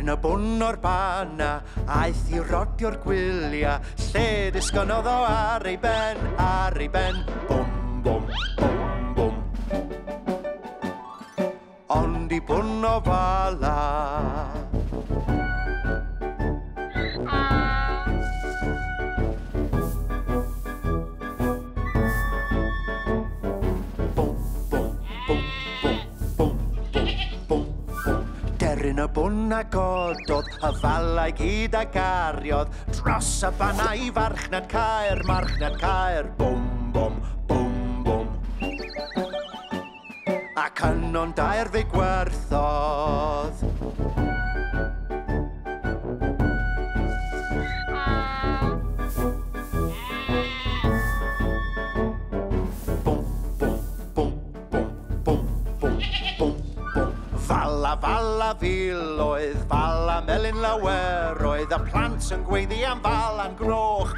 Deryn y bwn o'r bana, aeth i rodio'r gwylia, lle disgynodd o ar ei ben, bwm, bwm, bwm, bwm. Ond i bwn o fala. Deryn y bwn a gododd, y falau gyd a gariodd, dros y bana i marchnad Caer, bwm, bwm, bwm, bwm. Ac yno'n dair fe gwerthodd. Fala filoedd, fala melyn laweroedd, y plant yn gweiddi am falan groch,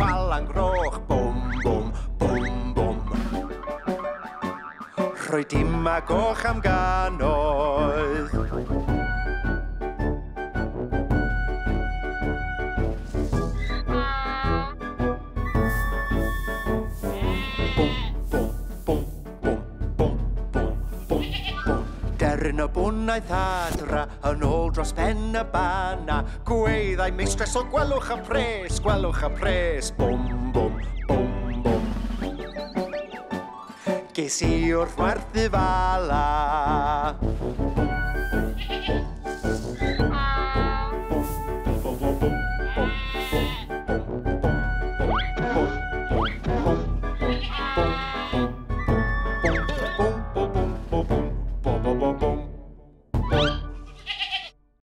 bwm, bwm, bwm, bwm. Rhoi dim a goch am ganoedd. Deryn y bwn aeth adra, yn ôl dros ben y bana, gweddau meistres o gwelwch y pres, bwm, bwm, bwm, bwm. Ges i wrth werthu fala. Bwm, bwm, bwm, bwm, bwm, bwm, bwm, bwm.